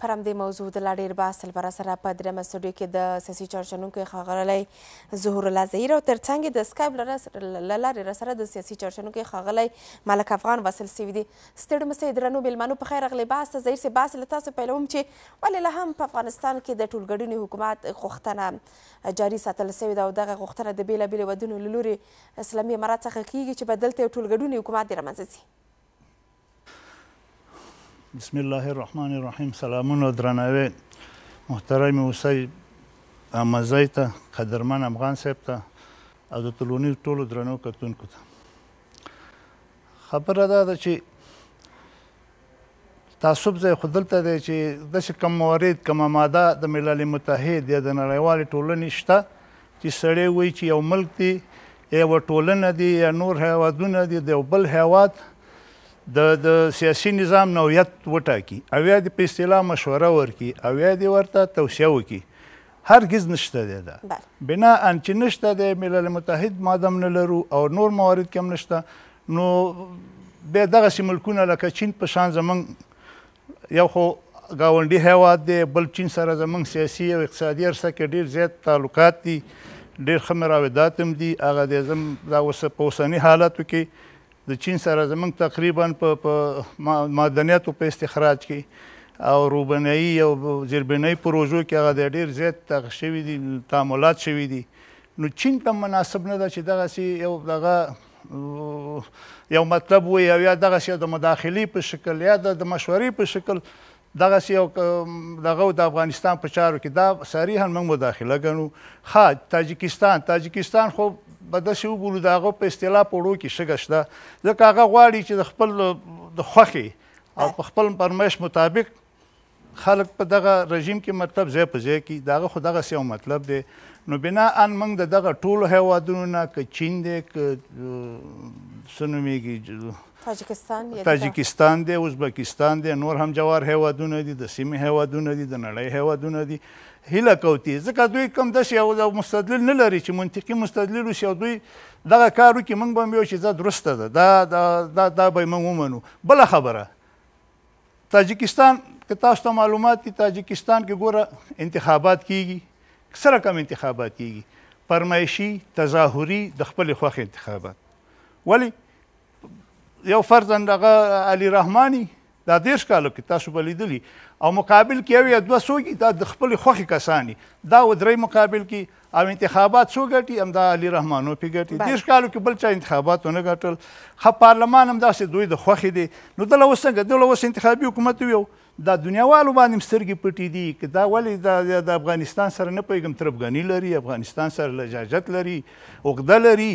پر همدې موضوع د لا ډېر بحث لپاره سره په درېیمه سټوډیو کې د سیاسي چارچنونکی ښاغلی ظهور الله ظهیر او تر څنګ د سکایپ له لارې راسره د سیاسي چارچنونکی ښاغلی ملک افغان وصل سوي دي. ستړي مه سئ درنو میلمنو، په خیر راغلئ. بحث ته ظهیر صاحب، بحث له تاسو پیلوم چې ولې لا هم په افغانستان کې د ټولګډوني حکومت غوښتنه جاري ساتل سوې ده او دغه غوښتنه د بېلابېلو ودونو له لورې اسلامي امارات څخه کیږي چې به دلته یو ټولګډوني حکومت دې رامنځته سي. بسم الله الرحمن الرحیم. سلامونه درناوی محترم اوسئ احمدزی ته، قدرمن افغان صاحب ته او د ټولنیزو ټولو درنو کتونکو ته. خبره دا ده چې تعصب ځای خو دلته دی چې داسې کوم موارد، کومه ماده د ملل متحد یا د نړیوالې ټولنې شته چې سړی وایي چې یو ملک دی یا یوه ټولنه دی یا نور هیوادونه دي د یو بل هیواد د سیاسي نظام نوعیت وټاکي او یا دې په اصطلاح مشوره ورکړي او یا دې ورته توصیه وکړي. هرګز نشته دی دا. بنا ان چې نشته دی ملل متحد ماده هم نه لرو او نور موارد کې هم نشته، نو بیا دغسې ملکونه لکه چین په شان زموږ یو خو ګاونډي هیواد دی، بل چین سره زموږ سیاسي او اقتصادي عرصه کې ډېر زیات تعلقات دي، ډېر ښه مراودات هم دي. هغه د دا اوس په اوسني حالاتو کې د چین سره زموږ تقریبا په معدنیاتو په استخراج کې او روبنایي او زیربنایي پروژو کې هغه ډېر زیات دغه شوي دي، تعاملات شوي دي. نو چین ته مناسب نه ده چې دغسې یو دغه یو مطلب وي او یا دغسې یو د مداخلې په شکل یا د مشورې په شکل دغسې یو دغه د افغانستان په چارو کې دا صریحا موږ مداخله ګڼو. ښه تاجکستان خو به داسې وبولو د هغه په اصطلاح په وړو کې شګه شته، ځکه هغه غواړي چې د خپل د خوښې او په خپل فرمایش مطابق خلک په دغه رژیم کې مطلب ځای په ځای کړي. د هغه خو دغسې یو مطلب دی. نو بنا ان موږ د دغه ټولو هیوادونو نه که چین دی که څه نومېږي تاجکستان دی، ازبکستان دی، نور هم جوار هیوادونه دي، د سیمې هیوادونه دي، د نړۍ هیوادونه دي، هیله کوي ځکه دوی کوم داسې یو مستدلل نه لري چې منطقي مستدلل وشي او دوی دغه کار وکړي، موږ به هم ویو چې دا درسته ده، دا به یې موږ ومنو. بله خبره، تاجکستان که تاسو ته معلومات دي، تاجکستان کې ګوره انتخابات کیږي، څه رقم انتخابات کیږي؟ فرمایشي، تظاهري، د خپلې خوښې انتخابات. ولې یو فرضاً هغه علي رحماني دا 30 کالو کې تاسو به لیدلي او مقابل کې یو یا دوه څوک دا د خپلې خوښې کسان دي، دا ودرې مقابل کې او انتخابات څو ګټي؟ همدا علي رحمانو پې ګټي. 30 کالو کې بل چا انتخابات ونه ګټل. ښه پارلمان هم داسې دوی د خوښې دی. نو دله اوس څنګه دله اوس انتخابي حکومت ویو دا دنیاوالو باندې سترګې پټې دي که دا ولې د افغانستان سره نه پوهېږم تربګني لري، افغانستان سره لجاجت لري، عقده لري،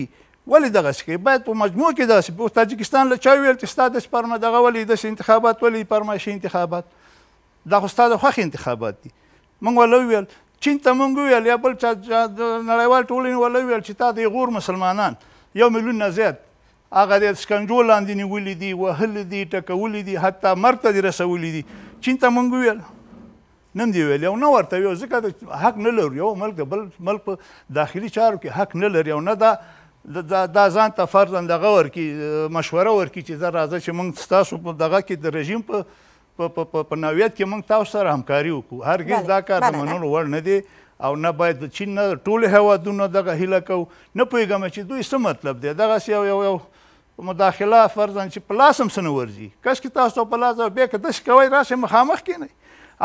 ولې دغسې کوي؟ باید په مجموع کې داسې په تاجکستان له چا ویل چې ستا داسې دغه ولې داسې انتخابات ولې فرمایشي انتخابات؟ دا خو ستا د خوښې انتخابات دي. موږ ورله وویل، چین ته موږ وویل یا بل چا نړیوال ټولنې ورله وویل چې تا د غور مسلمانان 1 میلیون نه زیات هغه د شکنجو لاندې نیولي دي، وهلي دي، ټکولي دي، حتی مرګ ته دې رسولي دي. چین ته موږ وویل، نه هم دې ویل او نه ورته ویل، ځکه حق نه لرو. یو ملک د بل ملک په داخلي چارو کې حق نه لري او نه دا ځان ته فرضاً دغه ورکړي، مشوره ورکړي چې زه راځه چې موږ ستاسو په دغه کې د رژیم په نوعیت کې موږ تاسو سره همکاري وکړو. هرګز دا کار د منلو وړ نه دی او نه باید د چین نه ټولو هیوادونو دغه هیله کوو. نه پوهېږم چې دوی څه مطلب دی دغسې یو مداخله فرضاً چې په لاس هم څه نه ورځي. کش کې تاسو په لاس بیا که داسې کوئ راشئ مخامخ کښېنئ،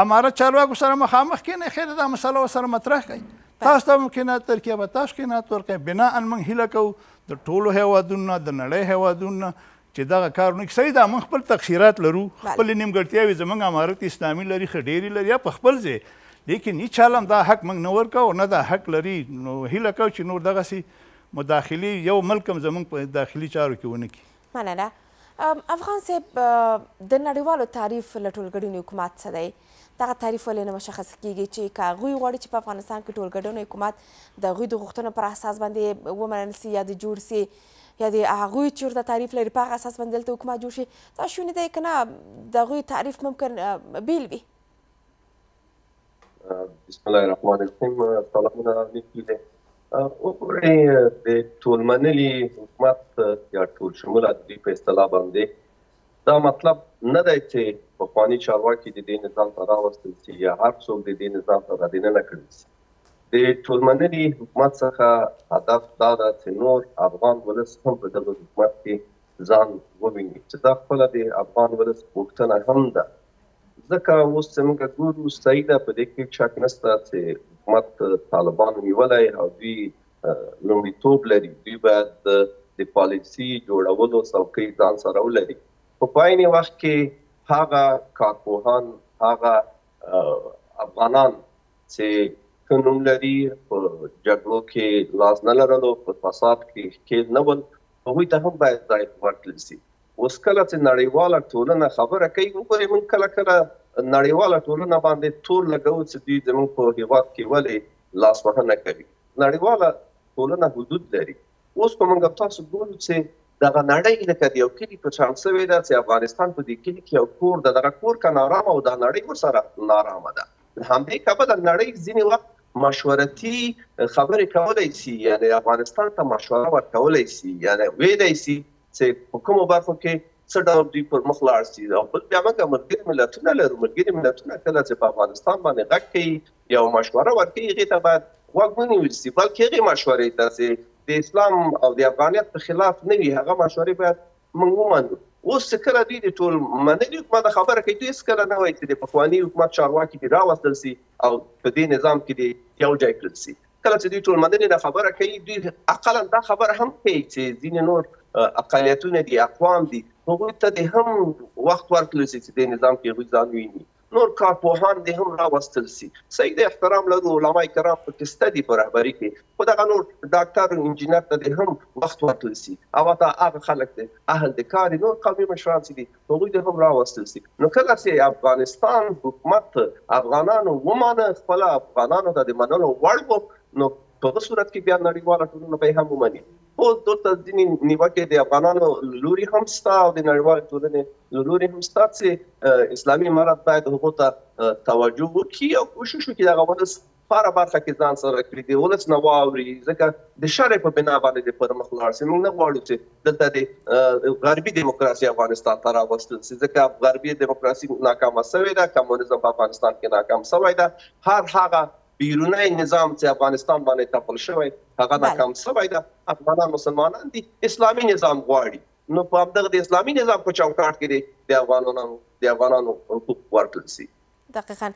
امارت چارواکو سره مخامخ کښېنئ، خیر دا مسله ورسره مطرح کړئ. تاسو ته ممکنات ترکیه به تاسو قناعت ورکوئ. بنا ان موږ هیله کوو د ټولو هیوادونو نه، د نړۍ هیوادونو نه چې دغه کارونه صحیح ده. موږ خپل تقصیرات لرو، خپلې نیمګړتیاوې زموږ امارت اسلامي لري، ښه ډېرې لري یا په خپل ځای، لیکن هېڅ چا هم دا حق موږ نه ورکوو نه دا حق لري. نو هیله کوو چې نور دغسې مداخلې یو ملک هم زموږ په داخلي چارو کې ونه کړي. مننه. افغان صاحب، د نړیوالو تعریف له ټولګډوني حکومت څه دی؟ دغه تعریف ولې نه مشخص کیږي چې که هغوی غواړي چې په افغانستان کې ټولګډونی حکومت د هغوی د غوښتنو پر اساس باندې ومنل سي یا د جوړ سي یا د هغوی چې ورته تعریف لري په هغه اساس باندې دلته حکومت جوړ شي، دا شونې دی که نه د هغوی تعریف ممکن بیل وي؟ بسم الله الرحمن الرحیم. سلامونه نیکي دی. وګورئ د ټولمنلي حکومت یا ټول شموله د دوی په اصطلاح باندې دا مطلب نه دی چې په پخواني چارواکي د دې نظام ته راوستل شي یا هر څوک د دې نظام ته رادننه کړل شي. د ټولمنلي حکومت څخه هدف دا ده چې نور افغان ولس هم په دغه حکومت کې ځان وویني، چې دا خپله د افغان ولس غوښتنه هم ده. ځکه اوس چې موږ ګورو صحیح ده، په دې کې شک نشته چې حکومت طالبانو نیولی او دوی لومړیتوب لري، دوی باید د پالیسي جوړولو څوکۍ ځان سره ولري. په عین وخت کې هغه کارپوهان، هغه افغانان چې ښه نوم لري، په جګړو کې لاس نه لرلو، په فساد کې ښکېل نه ول، هغوی ته هم باید ځای ورکړل شي. اوس کله چې نړیواله ټولنه خبره کوي، وګورئ موږ کله کله نړیواله ټولنه باندې تور لګوو چې دوی زموږ په هېواد کې ولې لاسوهنه کوي. نړیواله ټولنه حدود لري. اوس په موږ تاسو ګورو چې دغه نړۍ لکه د یو کلي په شان شوې ده چې افغانستان په دې کلي کې یو کور ده، دغه کور که نارامه او دا نړۍ ورسره نارامه ده. همدې کبله نړۍ ځینې وخت مشورتي خبرې کولی شي، یعنې افغانستان ته مشوره ورکولی شي، یعنې ویلی شي چې په کومو برخو کې څه ډول دوی پر مخ لاړ شي. او بل بیا موږ ملګري ملتونه لرو. ملګري ملتونه کله چې په افغانستان باندې غږ کوي، یو مشوره ورکوي، هغې ته باید غوږ ونیول شي، بلکې هغې مشورې ته چې د اسلام او د افغانیت په خلاف نه وي، هغه مشورې باید موږ ومنو. اوس چې کله دوی د ټول منلي حکومت خبره کوي، دوی هېڅکله نه وایي چې د پخواني حکومت چارواکي دې راوستل شي او په دې نظام کې دې یو ځای کړل شي. کله چې دوی ټول منلي نه خبره کوي، دوی اقلا دا خبره هم کوي چې ځینې نور اقلیتونه دي، اقوام دي، هغوی ته دې هم وخت ورکړل شي چې دې نظام کې هغوی ځان وویني. نور کارپوهان دې هم راوستل شي. صحیح د احترام لرو، علما کرام پکې شته دي په رهبري کې، خو دغه نور ډاکټر او انجینر ته دې هم وخت ورکړل شي. او هغه خلک دي اهل د کار، نور قومي مشران چې دي هغوی دې هم راوستل شي. نو کله چې افغانستان حکومت افغانانو ومانه، خپله افغانانو ته د منلو وړ و، نو په هغه صورت کې بیا نړیواله ټولنه به یې هم ومني. خو دلته ځینې نیوکې د افغانانو له لوري هم شته او د نړیوالې ټولنې له لوري هم شته چې اسلامي امارت باید هغو ته توجه وکړي او کوشش وکړي دغه ولس په هره برخه کې ځان سره کړي، د ولس نه واوري، ځکه د شرع په بنا باندې د پر مخ لاړ شي. موږ نه غواړو چې دلته د غربي دیموکراسي افغانستان ته راوستل شي، ځکه غربي دیموکراسي ناکامه شوې ده، کمونیزم په افغانستان کې ناکام شوی ده. هغه بیرونی نظام چې افغانستان باندې تپل شوی هغه ناکام شوی ده. افغانان مسلمانان دي، اسلامي نظام غواړي، نو په همدغه د اسلامي نظام په چوکاټ کې د افغانانو حقوق ورکړل شي. دقیقاً.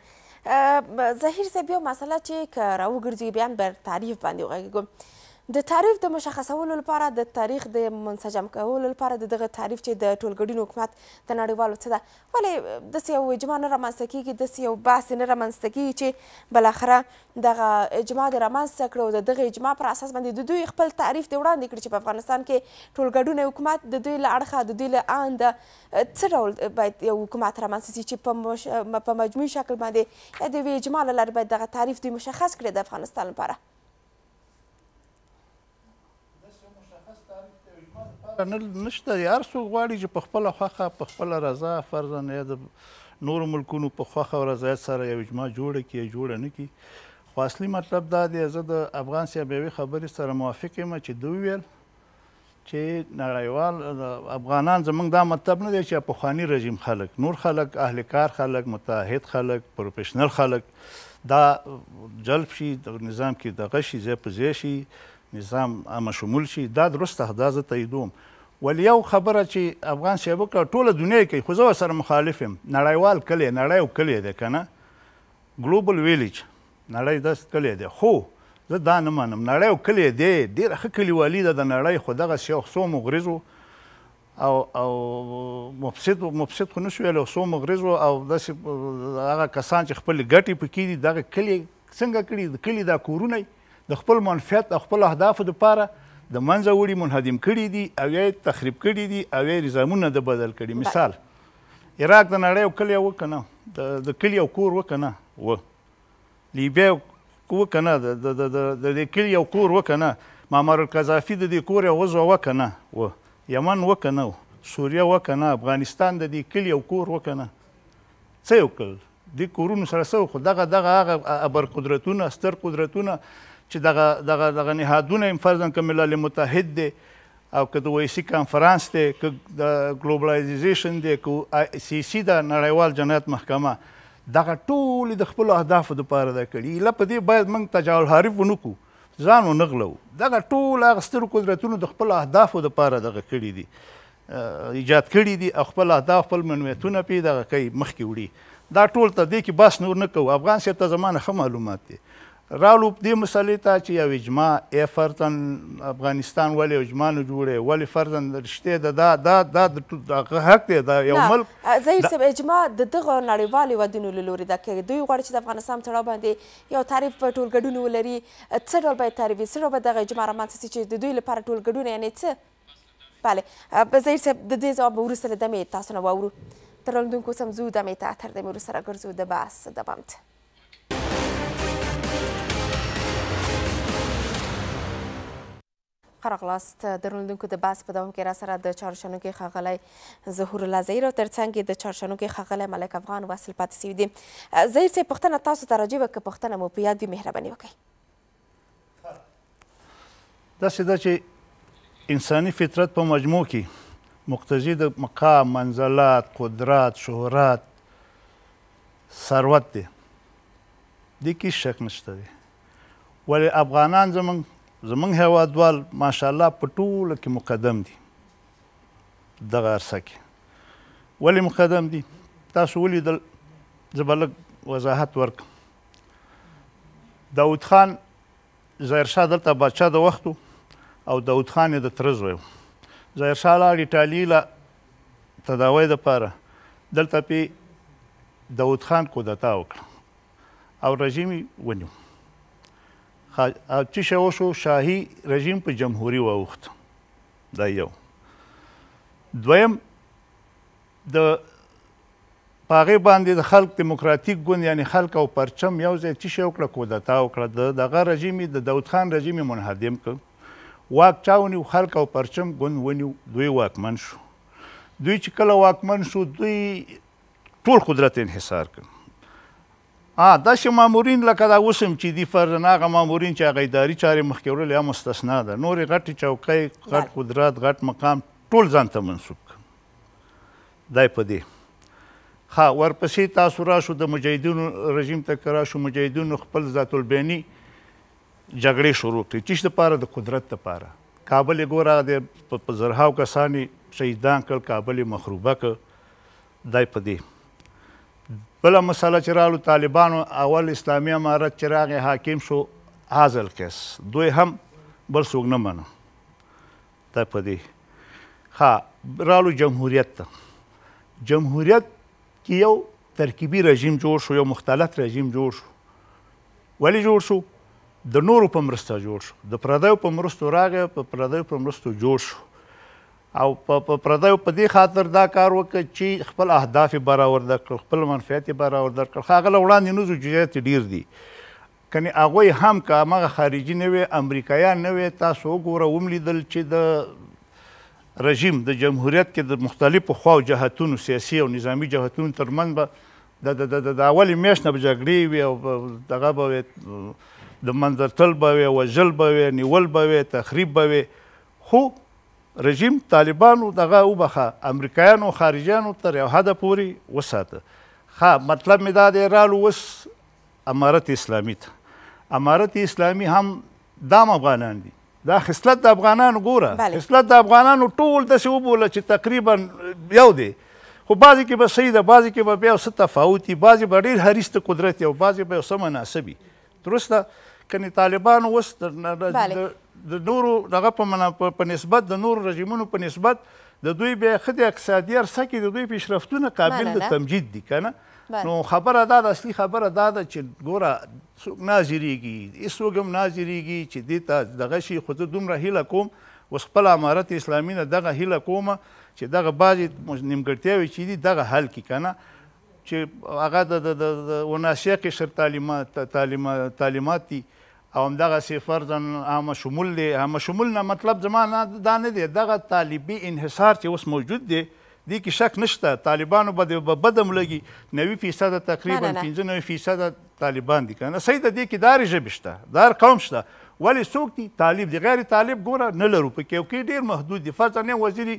ظهیر صاحب، یو مسله چې که راوګرځي بیا بر تعریف باندې وغږیږو، د تعریف د مشخصولو لپاره، د تاریخ د منسجم کولو لپاره د دغه تعریف چې د ټولګډین حکومت د نړیوالو څه ده، ولې داسې یو اجماع نه رامنځته کېږي، داسې یو بحث نه رامنځته کېږي چې بالاخره دغه اجماع د رامنځته کړه او د دغه اجماع پر اساس باندې د دوی خپل تعریف دې وړاندې کړي چې په افغانستان کې ټولګډون حکومت د دوی له اړخه، د دوی له آنده څه ډول باید یو حکومت رامنځته شي چې په مجموعي شکل باندې یا د یوې اجماع له لارې باید دغه تعریف دوی مشخص کړي د افغانستان لپاره؟ نشته. هر څوک غواړي چې په خپله خوښه، په خپله رضا، فرضاً یا د نورو ملکونو په خوښه او رضایت سره یو اجماع جوړه کړي یا جوړه نه کړي. خو اصلي مطلب دا دی، زه د افغان صاحب یوې خبرې سره موافق یم چې دوی ویل چې نړیوال افغانان زموږ دا مطلب نه دی چې پخواني رژیم خلک، نور خلک، اهل کار خلک، متحد خلک، پروفیشنل خلک دا جلب شي، د نظام کې دغه شي، ځای په ځای شي، نظام عامه شمول شي. دا درسته، دا زه تاییدوم. ولې یو خبره چې افغان صاحب وکړه ټوله دنیا کوي، خو زه ورسره مخالف یم. نړیوال کلی، نړۍ یو کلی دی که نه، ګلوبل ویلیج، نړۍ داسې کلی دی. خو زه دا نه منم، نړۍ یو کلی دی، ډېره ښه کلیوالي ده د نړۍ، خو دغسې یو څو مغرضو او مفسد خو نشو ویلی، څو مغرضو او داسې هغه کسان چې خپلې ګټې پکې دي، دغه کلي څنګه کړي، د کلي دا کورونه د خپل منفعت او خپل اهدافو دپاره د منځه وړي، منهدم کړي دي او یا یې تخریب کړي دي او یا یې نظامونه د بدل کړي. مثال عراق د نړۍ یو کلی و که نه، د کلي یو کور و که نه و، لیبیا و که نه، د دې کلي یو کور و که نه، معمر القذافي د دې کور یو عضو و که نه و، یمن و که نه و، سوریه و که نه، افغانستان د دې کلي یو کور و که نه. څه یې وکړل؟ دې کورونو سره څه وکړو؟ دغه هغه ابرقدرتونه، ستر قدرتونه چې دغه نهادونه یې فرضاً که ملل متحد دی او که د ویسي کنفرانس دی که د ګلوبلایزیشن دی که سیاسي ده نړیوال جنایت محکمه دغه ټولې د خپلو اهدافو دپاره ده کړي ایله په دې باید موږ تجاهل حریف ونه کړو ځان ونه غلو دغه ټول هغه سترو قدرتونو د خپلو اهدافو دپاره دغه کړي دي ایجاد کړي دي او خپل اهداف خپل منویتونه پې دغه کوي مخکې وړي دا ټول ته دې کې بحث نور نه کوو افغان صاحب ته زما نه ښه معلومات دي رالو دې مسئلې ته چې یو اجماع فرضاً افغانستان ولې یو اجماع نه جوړی ولې فرضاً رشتې ده دا د حق دی دا یو ملک ظهیر صاحب اجماع د دغه نړیوالو هېوادونو له لورې ده که دوی غواړي چې د افغانستان په تړاو باندې یو تعریف په ټولګډون ولري څه ډول باید تعریف وي څه ډول باید دغه اجماع رامنځته سي چې د دوی لپاره ټولګډون یعنې څه بله ظهیر صاحب د دې ځواب به وروسته له دمې تاسو نه واورو تر لیدونکو سم ځو دمې ته تر دمې وروسته راګرځو د بحث دوام ته ښه راغلاست درنولیدونکو د بحث په دوام کې راسره د چهارشنبې ښاغلی ظهور الله زهیر او تر څنګ یې د چهارشنبې ښاغلی ملک افغان وصل پاتې سوي دي زهیر صاحب پوښتنه تاسو ته راجع وه که پوښتنه مو په یاد وي مهرباني وکړئ داسې ده چې انساني فطرت په مجموع کې مقتضي د مقام منزلات قدرت شهرت ثروت دی دې کې شک نشته دی ولې افغانان زمونږ هیوادوال ماشاءالله په ټوله کې مقدم دي دغه عرصه کې ولې مقدم دي تاسو ولیدل زه به لږ وضاحت ورکړم داود خان ظاهرشاه دلته بادشاه د وخت او داود خان یې د تره زوی و ظاهرشاه لاړ ایټالي له تداوی دپاره دلته پې داود خان کودتا وکړه او رژیم یې ونیو څه شی وشو شاهي رژیم په جمهوري واوښت دا یو دویم د په هغې باندې د خلق دیموکراتیک ګوند یعنې خلق او پرچم یو ځای څه شی وکړه کودتا وکړه دغه رژیم د داود خان رژیم یې منهدم کړ واک چا ونیو خلق او پرچم ګوند ونیو دوی واکمن شو دوی چې کله واکمن شو دوی ټول قدرت انحصار کړ داسې مامورین لکه دا اوس هم چې دي فرضاً هغه مامورین چې هغه اداري چارې مخکې وړلې یا مستثنا ده نورې غټې چوکۍ غټ قدرت غټ مقام ټول ځان ته منسوب کړ دا یې په دې ورپسې تاسو راشو د مجاهدینو رژیم ته که راشو مجاهدینو خپل ذات البیني جګړې شروع کړې چې دپاره د قدرت دپاره کابل یې ګوره په زرهاو کسان یې شهیدان کړل کابل یې مخروبه کړ دا یې په دې بله مسله چې رالو طالبانو اول اسلامي امارت چې راغی حاکم شو هذا القیس دوی هم بل څوک نه منه دا په دې رالو جمهوریت ته جمهوریت کې یو ترکیبي رژیم جوړ شو یو مختلط رژیم جوړ شو ولې جوړ شو د نورو په مرسته جوړ شو د پردیو په مرستو راغی په پردیو په مرستو جوړ شو او په پردیو په دې خاطر دا کار وکړه چې خپل اهداف یې برآورده کړل خپل منفعت یې برآورده کړل هغه له وړاندې نوزو جزیات یې ډېر دي کنې هغوی هم که همغه خارجي نه وي امریکایان نه وي تاسو وګوره وملیدل چې د رژیم د جمهوریت کې د مختلفو خواو جهتونو سیاسي او نظامي جهتونو ترمنځ به د اولې میاشت نه به جګړې وي او دغه به وي د منځرتل به وي وژل به وي نیول به وي تخریب به وي خو رژیم طالبانو دغه وبخه امریکایانو خارجیانو تر یو حده پورې وساته مطلب مې دا دی رالو اوس امارت اسلامي ته امارت اسلامي هم دام افغانان دي دا خصلت د افغانانو ګوره خصلت د افغانانو ټول داسې وبوله چې تقریبا یو دی خو بعضې کې به صحیح ده بعضې کې به بیا یو څه تفاوت وي بعضې به ډېر حریص قدرت وي او بعضې به یو څه مناسب وي درسته کنې طالبانو اوس د نورو دغه په نسبت د نورو رژیمونو په نسبت د دوی بیا ښه د اقتصادي عرصه کې د دوی پیشرفتونه قابل د تمجید دي که نه نو خبره دا ده اصلي خبره دا ده چې ګوره څوک نه حاضرېږي هېڅوک هم نه حاضرېږي چې دې ته دغه شي خو زه دومره هیله کوم اوس خپل امارت اسلامي نه دغه هیله کومه چې دغه بعضې نیمګړتیاوې چې دي دغه حل کړي که نه چې هغه د وناسیه قشر تعلیمات دي او همدغسې فرضاً عامه شمول دی عامه شمول نه مطلب زما دا نه دی دغه طالبي انحصار چې اوس موجود دی دې کې شک نشته طالبانو به بد هم لګي 90% تقریبا 95% طالبان دي که نه صحیح ده دې کې دا ژبې شته دا قوم شته ولې څوک دي طالب دي غیر طالب ګوره نه لرو په کې کې ډېر محدود دي فرضاً وزیر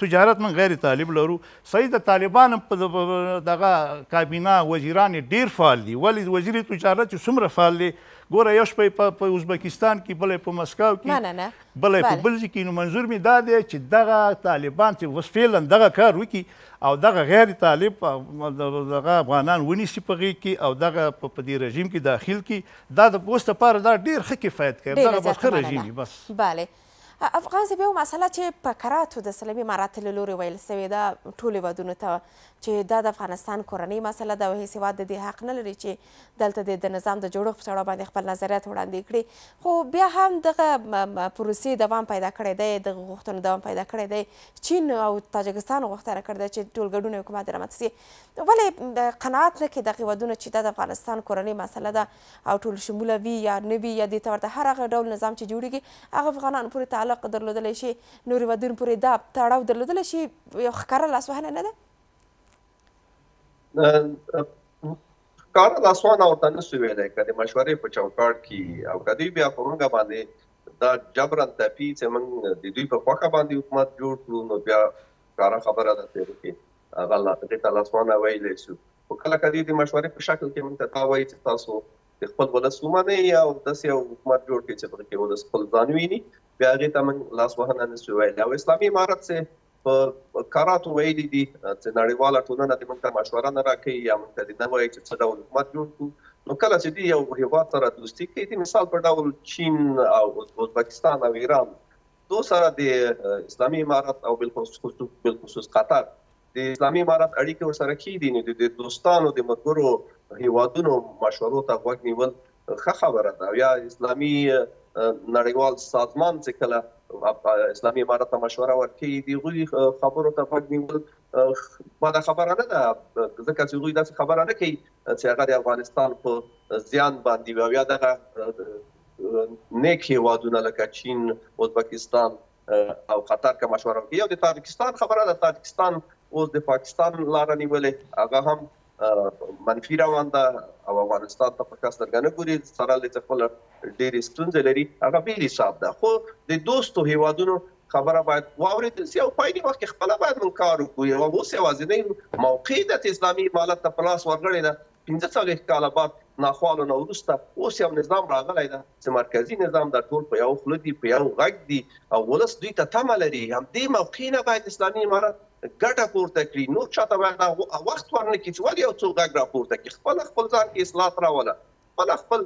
تجارت من غیر طالب لرو صحیح د طالبان په دغه کابینه وزیران ډېر فعال دي ولې وزیر تجارت چې څومره فعال دی ګوره یو شپه په ازبکستان کې بله په مسکو کې بله په بل ځای کې نو منظور مې دا دی چې دغه طالبان چې اوس فعلا دغه کار وکړي او دغه غیر طالب دغه افغانان ونیسي په غېږ کې او دغه په دې رژیم کې داخل کړي دا د اوس دپاره دا ډېر ښه کفایت کوي دغه بس ښه رژیم وي بس بله افغان صاحب یو مسله چې په کراتو د اسلامي اماراتو له لورې ویل سوې ده ټولو هېوادونو ته چې دا د افغانستان کورنۍ مسله ده او هېڅ هېواد د دې حق نه لري چې دلته د نظام د جوړښت په اړه باندې خپل نظریات وړاندې کړي خو بیا هم دغه پروسې دوام پیدا کړی دی دغه غوښتنو دوام پیدا کړی دی چین او تاجکستان غوښتنه کړې ده چې ټول ګډون حکومت رامنځته سي ولې قناعت نه کوي دغه هېوادونه چې دا د افغانستان کورنۍ مسله ده او ټول شموله وي یا نه وي یا دې ته ورته هر هغه ډول نظام چې جوړېږي هغه افغانانو پورې تعلق درلودلی شي نورو هېوادونو پورې دا تړاو درلودلی شي یو ښکاره لاسوهنه نه ده ښکاره لاسوهنه ورته نسو ویلی که د مشورې په چوکاټ کې او که دوی بیا په موږ باندې دا جبرن تپي چې موږ د دوی په خوښه باندې حکومت جوړ کړو نو بیا ښکاره خبره ده چې هغه هغې ته لاسوهنه ویلی شو خو کله که دوی د مشورې په شکل کې موږ ته دا وایي چې تاسو د خپل ولس ومنئ او داسې یو حکومت جوړ کړئ چې په کې ولس خپل ځان ویني بیا هغې ته موږ لاسوهنه نسو ویلی او اسلامي امارت چې په کراتو ویلي دي چې نړیواله ټولنه د موږ ته مشوره نه راکوي یا موږ ته دې نه وایي چې څه ډول حکومت جوړ کړو نو کله چې دوی یو هېواد سره دوستي کوي د مثال په ډول چین او ازبکستان او ایران دو سره د اسلامي امارت او بالخصوص قطر د اسلامي امارت اړیکې ورسره کېدي نو د دوستانو د ملګرو هېوادونو مشورو ته غوږ نیول ښه خبره ده یا اسلامي نړیوال سازمان چې کله اسلامي امارت ته مشوره ورکوي د هغوی خبرو ته غوږ نیول بده خبره نه ده ځکه چې هغوی داسې خبره نه کوي چې هغه د افغانستان په زیان باندې وي او یا دغه نیک هېوادونه لکه چین ازبکستان او قطر که مشوره وکړي او د تاجکستان خبره ده تاجکستان اوس د پاکستان لاره نیولې هغه هم منفي روان ده او افغانستان ته په ښه سترګه نه ګوري سره له چې خپله ډېرې ستونزې لري هغه بېل حساب ده خو د دوستو هېوادونو خبره باید واورېدل سي او په عیني وخت کې خپله باید موږ کار وکړو او اوس یوازینۍ موقع ده چې اسلامي امارت ته په لاس ورغړې ده 45 کاله بعد ناخوالو نه وروسته اوس یو نظام راغلی ده چې مرکزي نظام دا ټول په یو خوله دي په یو غږ دي او ولس دوی ته تمه لري همدې موقع نه باید اسلامي امارت ګټه پورته کړي نور چاته باید وخت ورنه کړي چې ولې یو څوک غږ راپورته کړي خپل ځان کې اصلاحات راوله خپل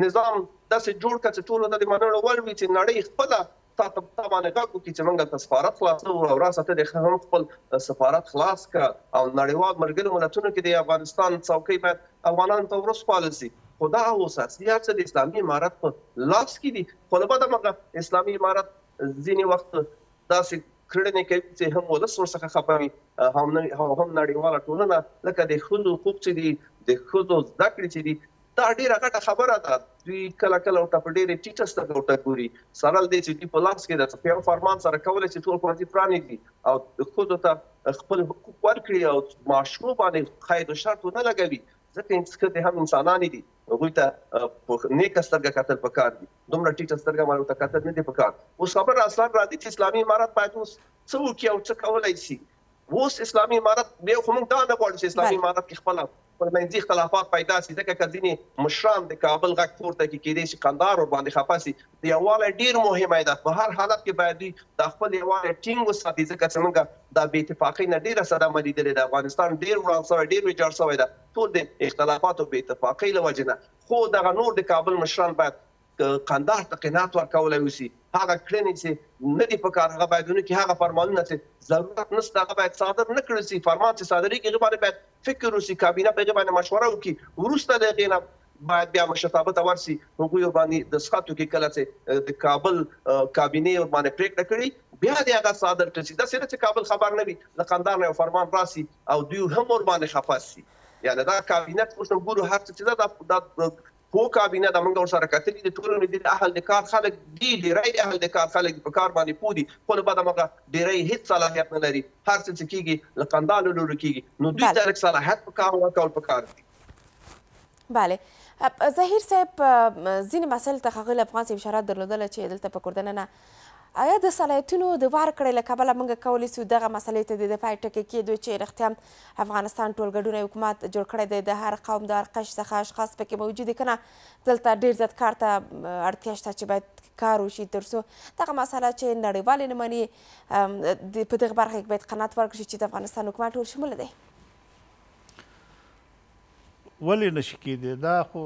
نظام داسې جوړ کړه چې ټولو ته د منلو وړ وي چې نړۍ خپله تا باندې غږ وکړي چې موږ ته سفارت خلاصوو او راسه ته د هم خپل سفارت خلاص کړه او نړیوال ملګرو ملتونو کې د افغانستان څوکۍ باید افغانانو ته ورسپارل سي خو دا اوس اصلي هر څه د اسلامي امارت په لاس کې دي خو له بده مرغه اسلامي امارت ځینې وخت داسې کړنې کوي چې هم ولس ورڅخه خفه وي هم نړیواله ټولنه لکه د ښځو حقوق چې دي د ښځو زده کړې چې دي دا ډېره غټه خبره ده دوی کله کله ورته په ډېرې ټیټه سترګه ورته ګوري سره له دې چې دوی په لاس کې ده په یو فرمان سره کولی چې ټول ښوونځي پرانیږدي او ښځو ته خپل حقوق ورکړي او معاشرو باندې قید و شرط ونه لګوي ځکه ښځې هم انسانانې دي هغوی ته په نیکه سترګه کتل پکار دي دومره ټیټه سترګه باندې ورته کتل نه دي پکار اوس خبره اصلا راځي چې اسلامي امارت باید اوس څه وکړي او څه کولی شي اوس اسلامي امارت بیا خو موږ دا نه غواړو چې اسلامي امارت کې خپله خپلمنځي اختلافات پیدا شي ځکه که ځینې مشران د کابل غږ پورته کړي کېدای شي قندهار ورباندې خفه شي د یووالی ډېر مهمه ده په هر حالت کې باید دوی دا خپل یووالی ټینګ وساتي ځکه چې موږ دا بې اتفاقۍ نه ډېره صدمه لیدلې ده افغانستان ډېر وران شوی ډېر ویجاړ شوی ده ټول د اختلافاتو بې اتفاقۍ له وجې نه خو دغه نور د کابل مشران باید قندهار ته قناعت ورکولی وشي هغه کړنې چې نه دي پکار هغه باید ونه کړي هغه فرمانونه چې ضرورت نشته هغه باید صادر نه کړل شي فرمان چې صادرېږي هغې باندې باید فکر وشي کابینه په هغې باندې مشوره وکړي وروسته د هغې نه باید بیا مشرتابه ته ورسي هغوی باندې د سختو کې کله چې د کابل کابینې ورباندې پرېکړه کړي بیا د هغه صادر کړل شي داسې نه چې کابل خبر نه وي له قندهار نه یو فرمان راسي او دوی هم ورباندې خفه شي یعنې دا کابینه اوس هم ګورو هر څه چې ده خو کابینه د موږ ورسره کتلي د ټولنې د اهل د کار خلک دي ډېری د اهل د کار خلک په کار باندې پوه دي خو له بده مرغه ډېری هېڅ صلاحیت نه لري هر څه چې کېږي له قندهار له لورې کېږي نو دوی ته لږ صلاحیت په کار ورکول پکار دي بله ظهیر صاحب ځینې مسایلو ته ښاغلي افغان صاحب اشاره درلودله چې دلته په کوردننه آیا د صلاحیتونو د ورکړې له کبله موږ کولی سو دغه مسلې ته د دفاع ټکي کېدو چې رښتیا افغانستان ټول ګډون حکومت جوړ کړی دی د هر قوم د هر قشر څخه اشخاص پکې موجود دي که نه دلته ډېر زیات کار ته اړتیا شته چې باید کار وشي تر څو دغه مسله چې نړیوالې نه مني په دغه برخه کې باید قناعت ورکړي چې د افغانستان حکومت ټول شموله دی ولې نشي کېدی دا خو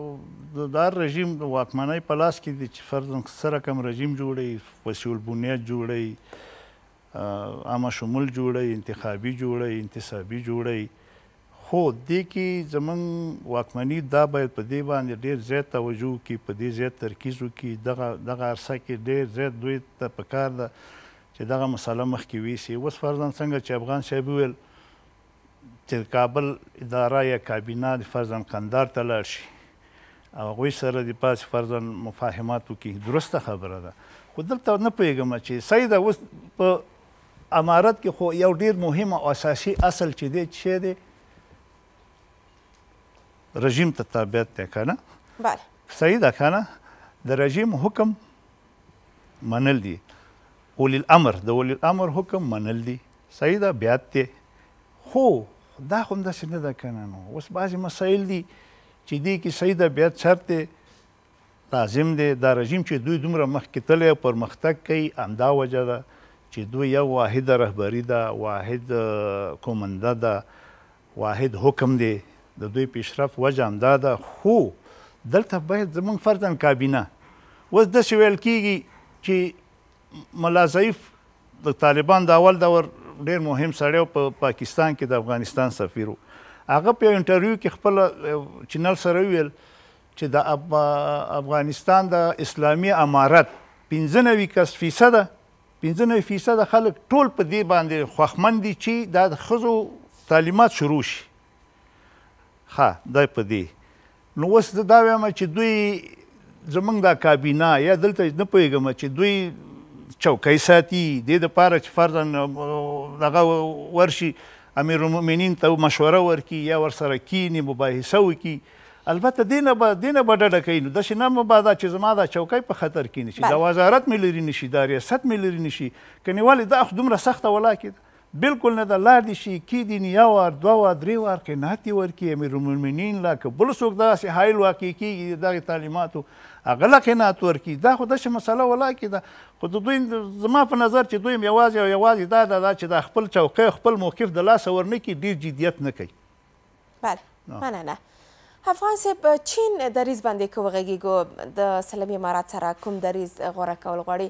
د هر رژیم د واکمنۍ په لاس کې دي چې فرضاً څه رقم رژیم جوړوي وسیع البنیاد جوړوي عامه شمول جوړوي انتخابي جوړوي انتصابي جوړوي خو دې کې زموږ واکمني دا باید په دې باندې ډېر زیات توجه وکړي په دې زیات ترکیز وکړي دغه عرصه کې ډېر زیات دوی ته پکار ده چې دغه مسله مخکې ویسي اوس فرضاً څنګه چې افغان صاحب وویل چې کابل اداره یا کابینه د فرضاً قندار ته لاړ شي او هغوی سره د پاسې فرضاً مفاهمات وکړي درسته خبره ده خو دلته نه پوهېږم چې سیده اوس په امارت کې خو یو ډېر مهم او اساسي اصل چې دی څه دی رژیم ته تابعیت دی که نه صحیح ده که نه د رژیم حکم منل دي اولی الامر د اولی الامر حکم منل دي صحیح ده بیعت دی خو دا خو همداسې نه ده که نه نو اوس بعضې مسایل دي چې دې کې صحیح ده بیعت شرط دی لازم دی دا رژیم چې دوی دومره مخکې تللی او پرمختګ کوي همدا وجه ده چې دوی یو واحده رهبري ده واحد کومنده ده واحد حکم دی د دوی پیشرفت وجه همدا ده خو دلته باید زموږ فرضاً کابینه اوس داسې ویل کېږي چې ملا ضعیف د طالبان د اول دور ډېر مهم سړی په پاکستان کې د افغانستان سفیر و هغه په یو انټرویو کې خپله چینل سره وویل چې د افغانستان د اسلامي امارت 95% خلک ټول په دې باندې خوښمن دي چې دا د ښځو تعلیمات شروع شي ښه دا په دې نو اوس زه دا وایم چې دوی زموږ دا کابینه یا دلته نه پوهېږم چې دوی چوکۍ ساتي دې دپاره چې فرضاً دغه ورشي امیرالمؤمنین ته مشوره ورکړي یا ورسره کیني مباحثه وکړي البته دې نه به ډډه کوي نو داسې نه مه باده چې زما دا چوکۍ په خطر کې نشي دا وزارت مې لرې نشي دا ریاست مې لرې نشي که نیولې دا خو دومره سخته ولاکې ده بالکل نه ده لاړ دې شي کېدي نه یو وار دوه وار درې وار قناعت یې ورکړي امیرالمؤمنین لا که بل څوک داسې حایل واقع کېږي د دغې تعلیماتو هغه له قناعت ورکړي دا خو داسې مسله ولاکې ده خو د دوی زما په نظر چې دوی یوازې او یوازې دا ده چې دا خپل چوکۍ خپل موقف د لاسه ورنه کړي ډېر جدیت نه کوي بله مننه افغان صاحب چین دریځ باندې که وغږیږو د اسلامي امارات سره کوم دریځ غوره کول غواړي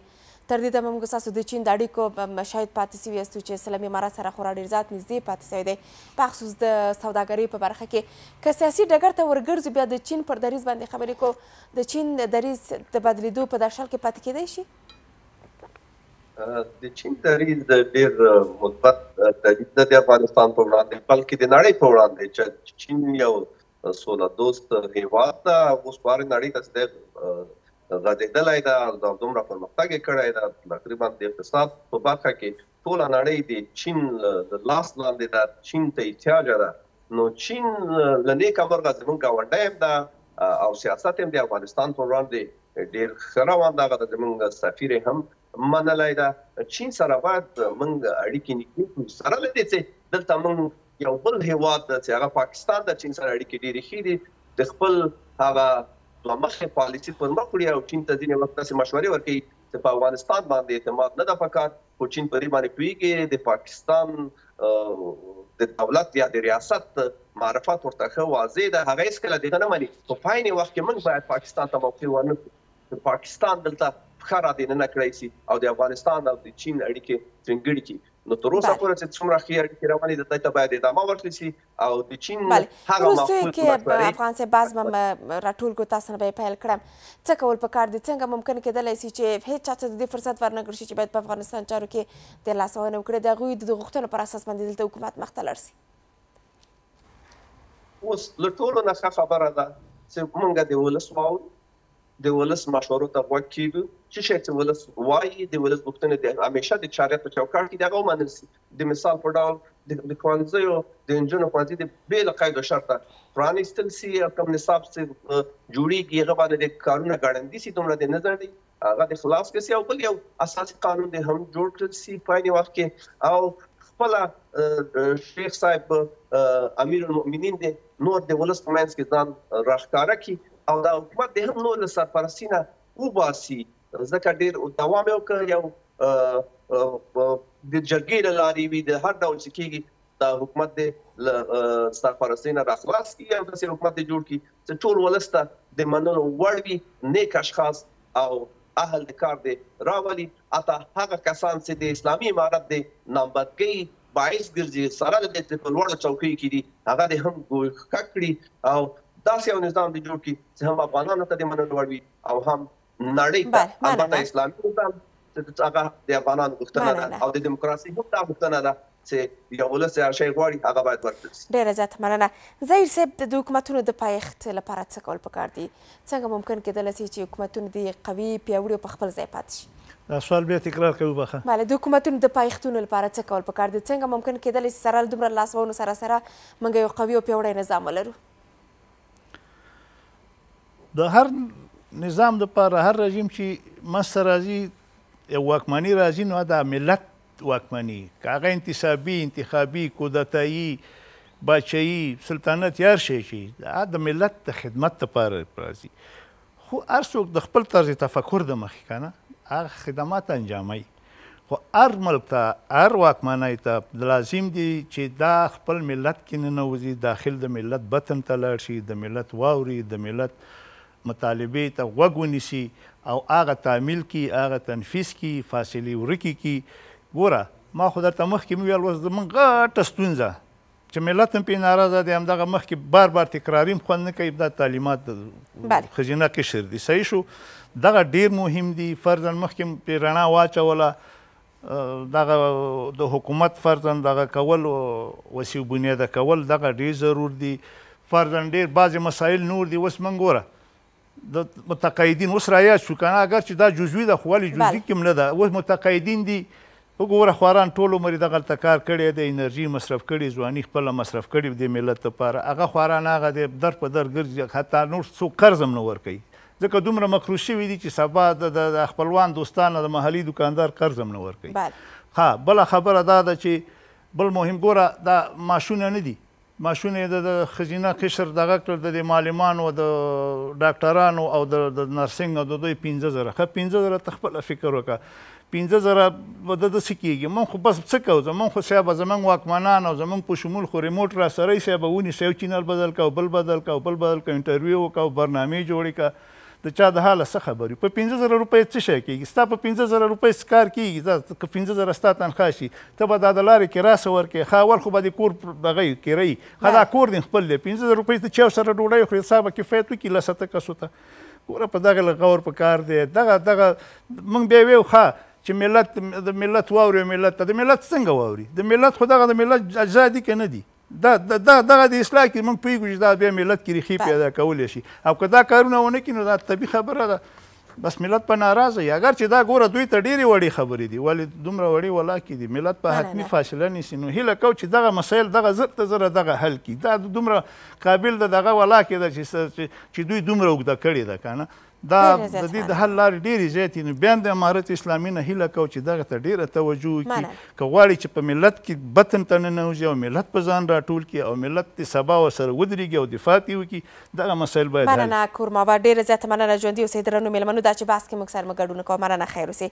تر دې دمه موږ ستاسو د چین د اړیکو شاید پاتې سوي یاستو چې اسلامي امارات سره خورا ډېر زیات نږدې پاتې سوی دی په خصوص د سوداګرۍ په برخه کې که سیاسي ډګر ته ورګرځو بیا د چین پر دریځ باندې خبرې کوو د چین دریځ د بدلېدو په درشل کې پاتې کېدی شي د چین دریځ د ډېر مثبت دریځ ده د افغانستان په وړاندې بلکې د نړۍ په وړاندې چې چین یو سوله دوست هېواد ده اوس په هرې نړۍ ته غځېدلی ده او دومره پرمختګ یې کړی ده تقریبا د اقتصاد په برخه کې ټوله نړۍ د چین د لاس لاندې ده چین ته احتیاجه ده نو چین له نیکه مرغه زموږ ګاونډی هم ده او سیاست هم د افغانستان په وړاندې ډېر ښه روان ده هغه د زموږ سفیر هم منلی ده چین سره باید موږ اړیکې نږدې کړو سره له دې چې دلته موږ یو بل هېواد ده چې هغه پاکستان د چین سره اړیکې ډېرې ښې دي د خپل هغه دوه مخې پالیسي پر مخ وړي او چین ته ځینې وخت داسې مشورې ورکوي چې په افغانستان باندې اعتماد نه ده پکار خو چین په دې باندې پوهېږي د پاکستان د دولت یا د ریاست معرفت ورته ښه واضح ده هغه هېڅکله دغه نه مني په عین وخت کې موږ باید پاکستان ته موقع ورنه کړو پاکستان دلته پښه رادننه کړی سي او د افغانستان او د چین اړیکې ټینګړې کړي نو تر اوسه پورې چې څومره ښې اړیکې روانې دي دلته باید ادامه ورکړل سي او د چین هغه وروستیو کې افغان صاحب باز به راټول کړو تاسو نه به یې پیل کړم څه کول پکار دي څنګه ممکن کېدلی سي چې هېڅ چا ته د دې فرصت ورنکړل شي چې باید په افغانستان چارو کې د لاسوهنه وکړي د هغوی د غوښتنو پر اساس باندې دلته حکومت مخته لاړ سي اوس له ټولو نه ښه خبره ده چې موږ د ولس واورو د ولس مشورو ته غوږ کیږو چې شی چې ولس وایي د ولس غوښتنې د همیشه د شریعت په چوکاټ کې دغه ومنل شي. د مثال په ډول د ښوونځیو د نجونو ښوونځي د بې له قید و شرطه پرانیستل شي او کوم نصاب چې جوړیږي هغه باندې د کارونه ګړندي شي، دومره د نه ځنډي هغه د خلاص کړي او بل یو اساسي قانون دی هم جوړ کړل شي په عین وخت کې. او خپله شیخ صاحب امیر المؤمنین دی نور د ولس په منځ کې ځان راښکاره کړي او دا حکومت د هم نور له سرپرستي نه وباسي، ځکه ډېر دوام یې وکړ. یو د جرګې له لارې وي د هر ډول چې کېږي دا حکومت د سرپرستۍ نه راخلاص کړي او داسې حکومت یې جوړ کړي چې ټول ولس ته د منلو وړ وي، نیک اشخاص او اهل د کار دی راولي. حتی هغه کسان چې د اسلامي امارت د نامبدګۍ باعث ګرځي سره د دې په لوړو چوکیو کې دي هغه د هم ښه کړي او داسې یو نظام دی جوړ کړي چې هم افغانانو ته د منلو وړ وي او هم نړۍ ته. البته اسلامي نظام هغه د افغانانو غوښتنه ده او د دیموکراسۍ هم دا غوښتنه ده چې یو ولس هر شی غواړي هغه باید ورکړل شي. ډېره زیاته مننه. ظهیر صاحب د حکومتونو د پایښت لپاره څه کول پکار دي؟ څنګه ممکن کېدلی شي چې حکومتونه دې قوي پیاوړي او په خپل ځای پاتې شي؟ دا سوال بیا تکرار کوي بخه. بله، د حکومتونو د پایښتونو لپاره څه کول پکار دي؟ څنګه ممکن کېدلی شي سره له دومره لاسوهنو سره موږ یو قوي او پیاوړی نظام ولرو؟ د هر نظام دپاره هر رژیم چې منځته راځي یو واکمني راځي نو دا ملت واکمني که هغه انتخابي کودتایي باچایي سلطنت یا هر شی چې دا د ملت د خدمت دپاره راځي. خو هر څوک د خپل طرز تفکر د مخې که نه هغه خدمات انجاموي. خو هر ملک ته هر واکمنۍ ته لازم دي چې دا خپل ملت کې ننوځي، داخل د ملت بطن ته لاړ شي، د ملت واوري، د ملت مطالبې ته غوږ ونیسي او هغه تعمیل کړي، هغه تنفیذ کړي، فاصلې ورکې کړي. ګوره ما خو درته مخکې مې ویل اوس زموږ غټه ستونزه چې ملت هم پرې ناراضه دی، همدغه مخکې بار بار تکراري هم خوند نه کوي، دا تعلیمات ښځینه قشر دي. صحیح شو، دغه ډېر مهم دي. فرضاً مخکې پرې رڼا واچوله دغه د حکومت فرضاً دغه کول وسیع بنیاده کول دغه ډېر ضرور دي. فرضاً ډېر بعضې مسایل نور دي. اوس موږ ګوره د متقاعدین اوس رایاد شو که نه، اگر چې دا جزوي ده خو ولې جزوي کې هم نه ده. اوس متقاعدین دي وګوره خواران ټول عمر یې دغلته کار کړی دی، انرژي مصرف کړي، ځواني خپله مصرف کړي د ملت لپاره. هغه خواران هغه دی در په در ګرځي، حتی نور څوک قرض هم نه ورکوي ځکه دومره مکروه شوي دي چې سبا د خپلوان دوستان د محلي دکاندار قرض هم نه ورکوي. ها بله خبره دا ده چې بل مهم ګوره دا معاشونه نه دي، معاشونه یې د ښځینه قشر دغه کړل د معلمانو د ډاکټرانو او د نرسنګ او د دوی 15,000. ښه 15,000 ته خپله فکر وکړه، 15,000 به د څه کېږي؟ موږ خو بس څه کوو؟ زموږ خو صاحب زموږ واکمنان او زموږ په شمول خو ریموټ را سره یې صاحب ونیسه، یو چینل بدل که او بل بدل که او بل بدل که، انټرویو وکړه او برنامې جوړې کړه. د چا د حاله څه خبرې؟ په 15,000 روپۍ څه شی کېږي؟ ستا په 15,000 روپۍ څه کار کېږي؟ که 15,000 ستا تنخواه شي ته به دا د لارې کرایه څه ورکوې؟ ښه اول خو به د کور دغه کرایي، ښه دا کور دې خپل دی، 15,000 روپۍ ته چا سره ډوډۍ وخوري ستا به کفایت وکړي 10 کسو ته. ګوره په دغه غور په کار دی. دغه موږ بیا ویو ښه چې ملت د ملت واوري او ملت ته د ملت څنګه واوري؟ د ملت خو دغه د ملت اجزا دي که نه دي؟ دغه د اصلاح کې موږ پوهېږو چې دا بیا ملت کې ریښې پیدا کولی شي او که دا کارونه ونه کړي نو دا طبیعي خبره ده بس ملت په ناراضه وي. اگر چې دا ګوره دوی ته ډېرې وړې خبرې دي، ولې دومره وړې ولاکې دي؟ ملت په حتمي فاصله نیسي. نو هیله کوو چې دغه مسایل دغه زر ته زره دغه حل کړي. دا دومره قابل ده دغه ولاکې ده چې دوی دومره اوږده کړې ده که نه. دا د دې د حل لارې ډېرې زیاتې نو بیا د امارت اسلامي نه هیله کوو چې دغه ته ډېره توجه وکړي که غواړي چې په ملت کې بطن ته ننوځي او ملت په ځان راټول کړي او ملت د سبا ورسره ودرېږي او دفاع ترې وکړي. دغه مسایل باید حل. مننه کورماوا، ډېره زیاته مننه ژوندي اوسئ درنو مېلمنو دا چې بحث کې موږ سره ګډون کوو. مننه، خیر اوسئ.